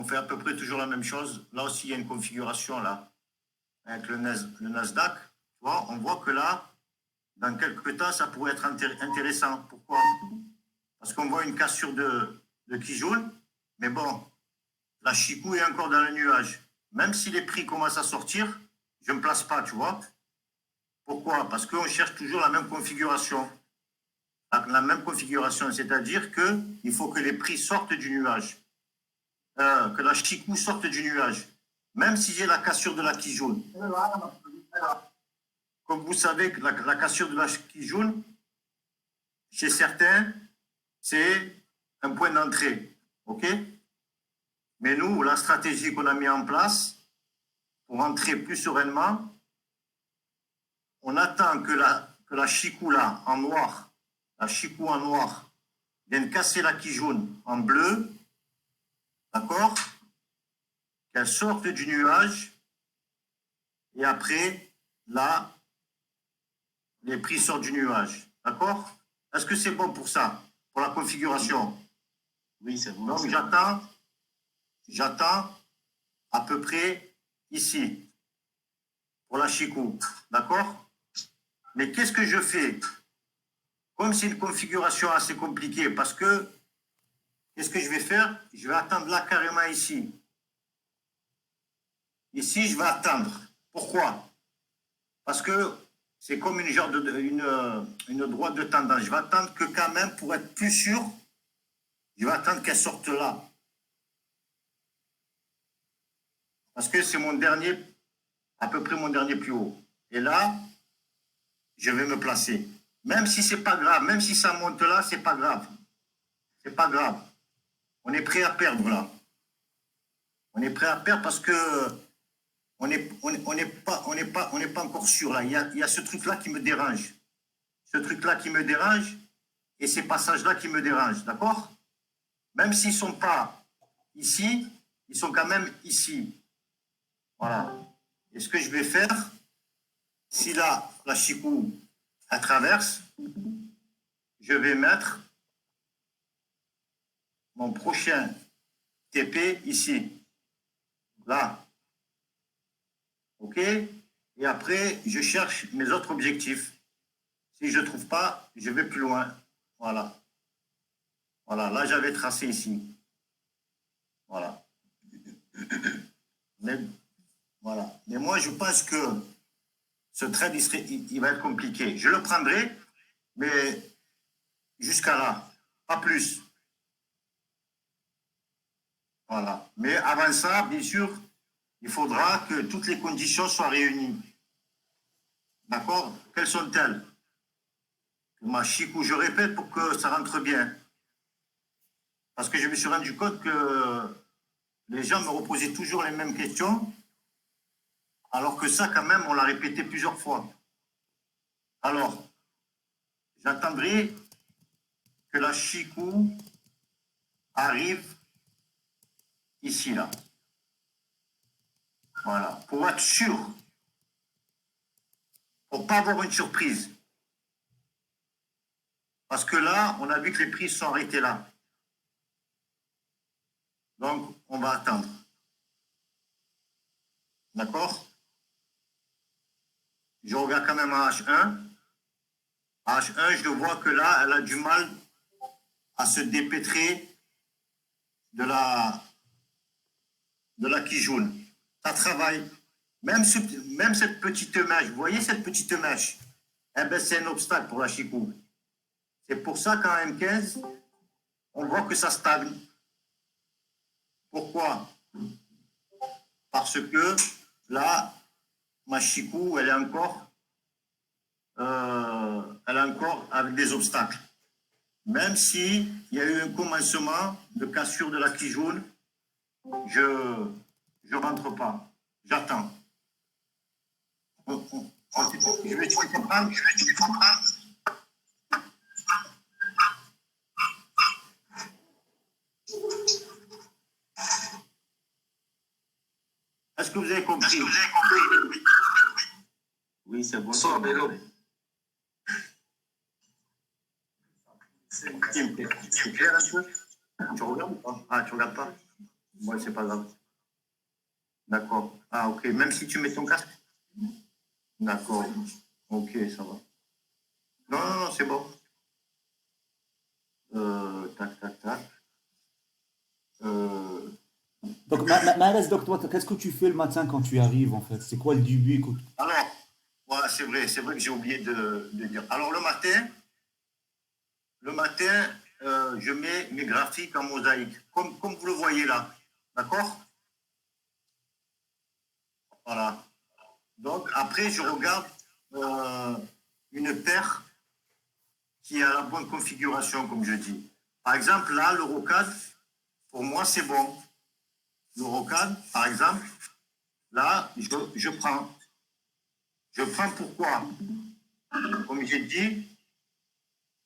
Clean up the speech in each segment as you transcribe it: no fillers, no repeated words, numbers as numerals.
on fait à peu près toujours la même chose. Là aussi, il y a une configuration là, avec le Nasdaq. Tu vois, on voit que là, dans quelques temps, ça pourrait être intéressant. Pourquoi? Parce qu'on voit une cassure de Kijun, mais bon, la Chikou est encore dans le nuage. Même si les prix commencent à sortir, je ne me place pas, tu vois. Pourquoi? Parce qu'on cherche toujours la même configuration. La même configuration, c'est-à-dire qu'il faut que les prix sortent du nuage. Que la Chikou sorte du nuage. Même si j'ai la cassure de la Kijun. Comme vous savez, la cassure de la Kijun, chez certains, c'est un point d'entrée. OK? Mais nous, la stratégie qu'on a mis en place, pour entrer plus sereinement, on attend que la Chikou là, en noir, la Chikou en noir, vienne casser la Kijun en bleu, d'accord? Qu'elle sorte du nuage, et après, là, les prix sortent du nuage, d'accord? Est-ce que c'est bon pour ça, pour la configuration? Oui, c'est bon. Donc, j'attends à peu près ici, pour la Chikou, d'accord? Mais qu'est-ce que je fais? Comme c'est une configuration assez compliquée, parce que, qu'est-ce que je vais faire? Je vais attendre là carrément ici. Ici, je vais attendre. Pourquoi? Parce que c'est comme une genre une droite de tendance. Je vais attendre que quand même, pour être plus sûr, je vais attendre qu'elle sorte là. Parce que c'est mon dernier, à peu près mon dernier plus haut. Et là, je vais me placer. Même si c'est pas grave, même si ça monte là, c'est pas grave. C'est pas grave. On est prêt à perdre là. On est prêt à perdre parce que on n'est pas encore sûr là. Il y a ce truc-là qui me dérange. Ce truc-là qui me dérange et ces passages-là qui me dérangent. D'accord? Même s'ils ne sont pas ici, ils sont quand même ici. Voilà. Et ce que je vais faire, si là, la Chikou, elle traverse, je vais mettre mon prochain TP ici. Là. OK? Et après, je cherche mes autres objectifs. Si je ne trouve pas, je vais plus loin. Voilà. Voilà, là, j'avais tracé ici. Voilà. Mais, voilà. Mais moi, je pense que ce trade, il va être compliqué. Je le prendrai, mais jusqu'à là. Pas plus. Voilà. Mais avant ça, bien sûr, il faudra que toutes les conditions soient réunies. D'accord? Quelles sont-elles? Ma Chikou, je répète pour que ça rentre bien. Parce que je me suis rendu compte que les gens me reposaient toujours les mêmes questions, alors que ça, quand même, on l'a répété plusieurs fois. Alors, j'attendrai que la Chikou arrive ici, là. Voilà. Pour être sûr, pour ne pas avoir une surprise. Parce que là, on a vu que les prix sont arrêtés là. Donc, on va attendre. D'accord? Je regarde quand même à H1. À H1, je vois que là, elle a du mal à se dépêtrer de la Kijun. Ça travaille. Même cette petite mèche, vous voyez cette petite mèche? Eh bien, c'est un obstacle pour la Chikou. C'est pour ça qu'en M15, on voit que ça stagne. Pourquoi? Parce que là, ma Chikou, elle est encore avec des obstacles. Même s'il y a eu un commencement de cassure de la Kijun, je ne rentre pas. J'attends. Je vais te comprendre. Est-ce que vous avez compris? Oui, c'est bon. Bonsoir, Bello. C'est clair un peu? Tu regardes ou pas? Ah, tu regardes pas? Moi, c'est pas grave. D'accord. Ah, ok. Même si tu mets ton casque? D'accord. Ok, ça va. Non, non, non, c'est bon. Tac, tac, tac. Euh, Donc, Mahrez, donc toi, qu'est-ce que tu fais le matin quand tu arrives en fait? C'est quoi le début? Écoute. alors, voilà, c'est vrai que j'ai oublié de dire. Alors, le matin, je mets mes graphiques en mosaïque, comme vous le voyez là. D'accord? Voilà. Donc, après, je regarde euh, une paire qui a la bonne configuration, comme je dis. Par exemple, là, le rocade, pour moi, c'est bon. Le rocade, par exemple, là, je prends. Je prends pourquoi? Comme j'ai dit,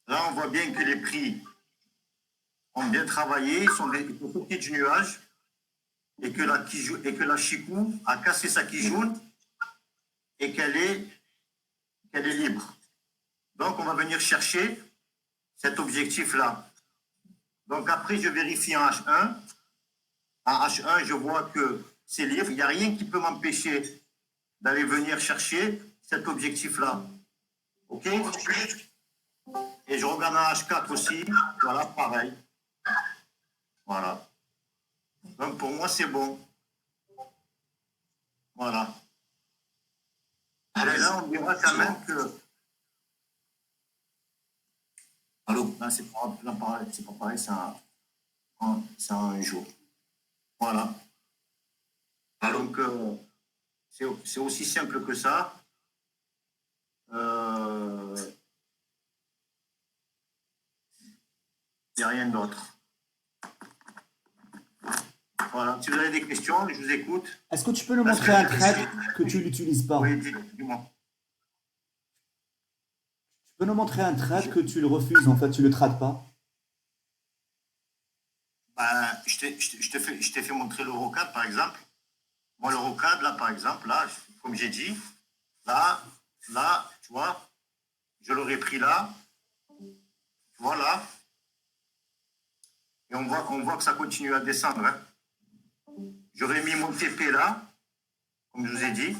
là, on voit bien que les prix ont bien travaillé, ils sont sortis du nuage et que la Chikou a cassé sa Kijoun et qu'elle est libre. Donc, on va venir chercher cet objectif-là. Donc, après, je vérifie en H1. En H1, je vois que c'est libre. Il n'y a rien qui peut m'empêcher d'aller venir chercher cet objectif-là. OK? Et je regarde en H4 aussi. Voilà, pareil. Voilà. Donc, pour moi, c'est bon. Voilà. Et là, on verra quand même que... Allô? Là, c'est pas pareil, c'est un jour. Voilà. Donc, c'est aussi simple que ça. Il n'y a rien d'autre. Voilà. Si vous avez des questions, je vous écoute. Est-ce que tu peux nous Parce montrer que un trade que tu n'utilises pas? Oui, dis-moi. Tu peux nous montrer un trade que tu le refuses, en fait, tu le trades pas? Ben, je t'ai fait montrer le rocade, par exemple. Moi, le rocade, là, par exemple, là, comme j'ai dit, là, tu vois, je l'aurais pris là, tu vois, là, et on voit que ça continue à descendre. Hein. J'aurais mis mon TP là, comme je vous ai dit.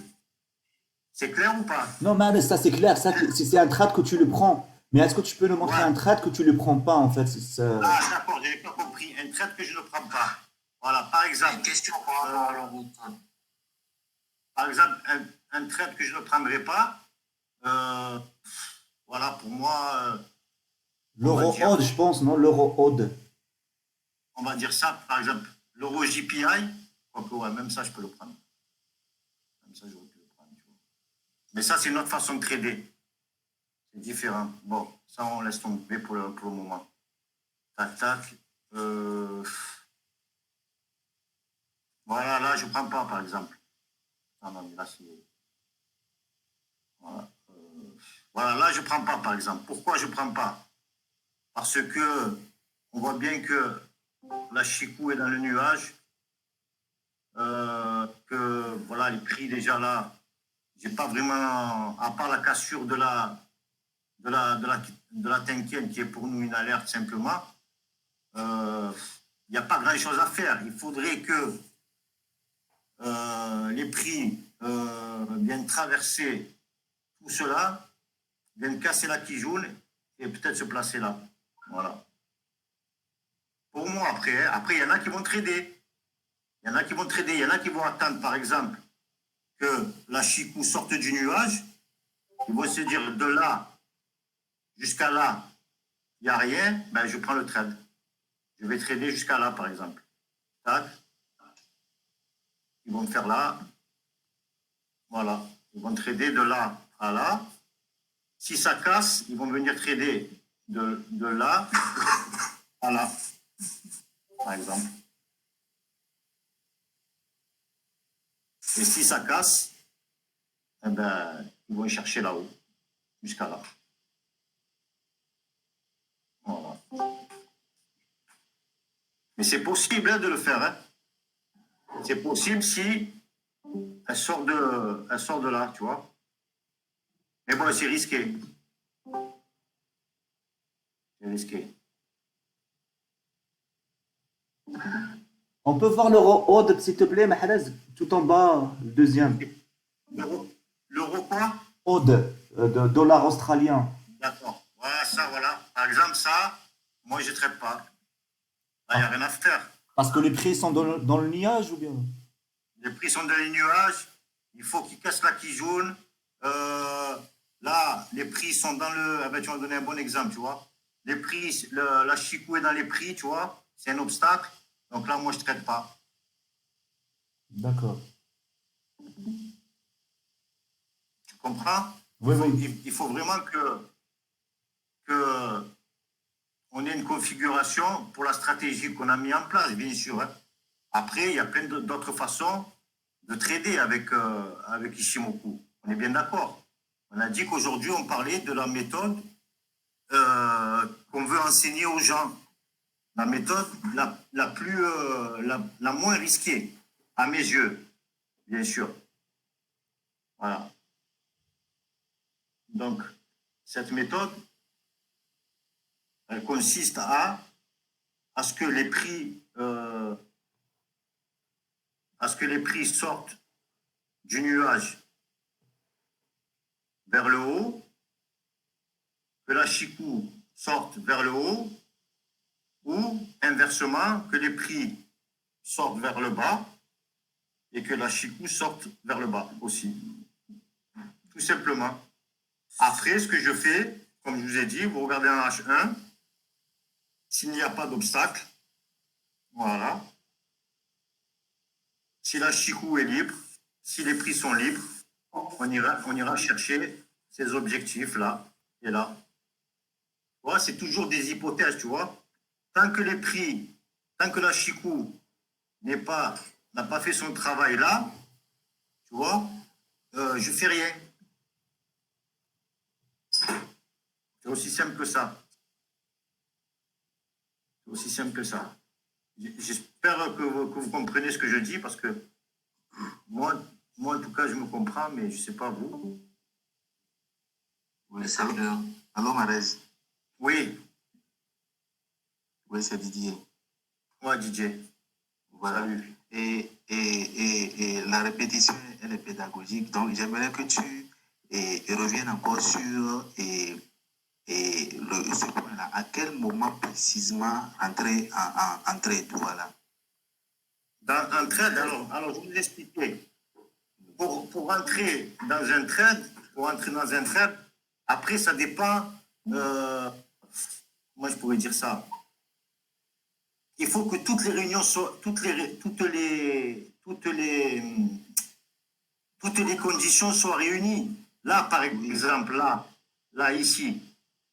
C'est clair ou pas? Non, Mahrez, ça c'est clair, ça c'est un trade que tu le prends. Mais est-ce que tu peux nous montrer Ouais. un trade que tu le prends pas, en fait? Ah, d'accord, j'avais pas compris. Un trade que je ne prends pas. Voilà, par exemple. Une question par rapport à l'euro. Par exemple, un trade que je ne prendrai pas. euh, voilà, pour moi, L'euro odd, je pense, non? L'euro odd. on va dire ça, par exemple, l'euro JPI, quoique, ouais, même ça, je peux le prendre. Même ça, j'aurais pu le prendre, tu vois. Mais ça, c'est une autre façon de trader. C'est différent. Bon, ça, on laisse tomber pour le moment. Tac, tac. Voilà, là, je ne prends pas, par exemple. Non, non, mais là, c'est... Voilà. Voilà, là, je ne prends pas, par exemple. Pourquoi je ne prends pas? Parce que on voit bien que la Chikou est dans le nuage, que voilà, les prix déjà là, j'ai pas vraiment, à part la cassure de la Tenken qui est pour nous une alerte simplement, il n'y a pas grand-chose à faire. Il faudrait que les prix viennent traverser tout cela, viennent casser la Kijoun et peut-être se placer là. Voilà. Pour moi, après, il y en a qui vont trader. Il y en a qui vont trader. Il y en a qui vont attendre, par exemple, que la Chikou sorte du nuage. Ils vont se dire de là jusqu'à là, il n'y a rien. Ben, je prends le trade. Je vais trader jusqu'à là, par exemple. Tac. Ils vont me faire là. Voilà. Ils vont trader de là à là. Si ça casse, ils vont venir trader de là à là, par exemple. Et si ça casse, eh ben, ils vont chercher là-haut, jusqu'à là. Voilà. Mais c'est possible hein, de le faire. Hein. C'est possible si elle sort de là, tu vois. Mais bon, c'est risqué. C'est risqué. On peut voir l'euro-ode, s'il te plaît, Mahrez, tout en bas, le deuxième. L'euro, l'euro quoi? Ode, de dollar australien. D'accord. Voilà, ça, voilà. Par exemple, ça, moi, je ne traite pas. Là, il n'y a Ah, rien à faire. parce que les prix sont dans le nuage ou bien? Les prix sont dans les nuages. Il faut qu'ils cassent la quille jaune. Euh, Là, les prix sont dans le. Ah ben, tu m'as donné un bon exemple, tu vois. Les prix, la chicou est dans les prix, tu vois. C'est un obstacle. Donc là, moi, je ne traite pas. D'accord. Tu comprends? Oui, oui. Il faut vraiment que on ait une configuration pour la stratégie qu'on a mis en place, bien sûr, hein. Après, il y a plein d'autres façons de trader avec Ishimoku. On est bien d'accord. On a dit qu'aujourd'hui, on parlait de la méthode qu'on veut enseigner aux gens. La méthode la plus, la moins risquée, à mes yeux, bien sûr. Voilà. Donc, cette méthode, elle consiste à ce que les prix, sortent du nuage vers le haut, que la chicou sorte vers le haut, ou inversement, que les prix sortent vers le bas et que la chicou sorte vers le bas aussi. Tout simplement. Après, ce que je fais, comme je vous ai dit, vous regardez un H1, s'il n'y a pas d'obstacle, voilà. Si la chicou est libre, si les prix sont libres, on ira chercher ces objectifs-là et là. Voilà, c'est toujours des hypothèses, tu vois. Tant que les prix, tant que la chicou n'a pas fait son travail là, tu vois, je fais rien. C'est aussi simple que ça. C'est aussi simple que ça. J'espère que vous comprenez ce que je dis parce que moi, en tout cas, je me comprends, mais je ne sais pas vous. Oui, allô, Marez. Oui, Oui, c'est Didier. moi, DJ. Voilà. Salut. Et la répétition, elle est pédagogique. Donc, j'aimerais que tu reviennes encore sur ce point-là. À quel moment précisément en trade, voilà. En trade, alors, je vais vous expliquer. Pour entrer dans un trade, après, ça dépend. Moi, je pourrais dire ça. Il faut que toutes les réunions soient, toutes les conditions soient réunies. Là, par exemple, là, ici,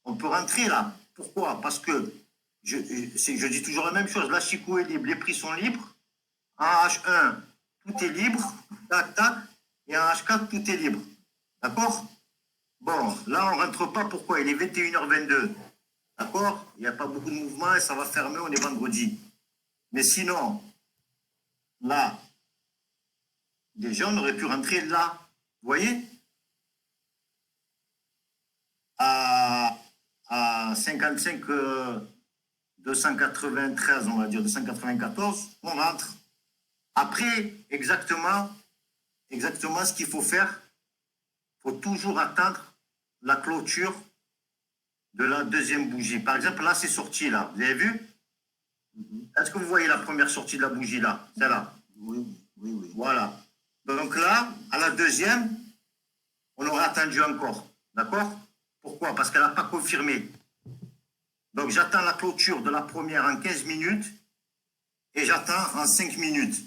on peut rentrer là. Pourquoi? Parce que je dis toujours la même chose. La Chico est libre, les prix sont libres. En H1, tout est libre. Tac, tac. Et en H4, tout est libre. D'accord? Bon, là, on ne rentre pas. Pourquoi? Il est 21h22. D'accord? Il n'y a pas beaucoup de mouvement et ça va fermer. On est vendredi. Mais sinon, là, déjà, on aurait pu rentrer là. Vous voyez? À 55 293, on va dire, 294, on rentre. Après, exactement ce qu'il faut faire, il faut toujours attendre la clôture de la deuxième bougie. Par exemple, là, c'est sorti, là. Vous avez vu? Est-ce que vous voyez la première sortie de la bougie, là? Celle-là. Oui, oui, oui. Voilà. Donc là, à la deuxième, on aura attendu encore. D'accord? Pourquoi? Parce qu'elle n'a pas confirmé. Donc j'attends la clôture de la première en 15 minutes et j'attends en 5 minutes.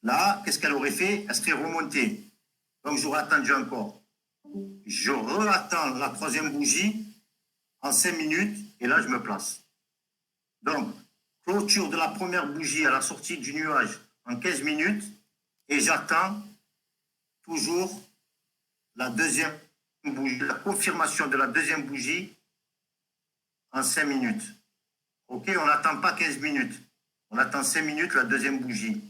Là, qu'est-ce qu'elle aurait fait? Elle serait remontée. Donc j'aurais attendu encore. Je re-attends la troisième bougie en 5 minutes et là, je me place. Donc, clôture de la première bougie à la sortie du nuage en 15 minutes et j'attends toujours la deuxième bougie, la confirmation de la deuxième bougie en 5 minutes. OK, on n'attend pas 15 minutes. On attend 5 minutes la deuxième bougie.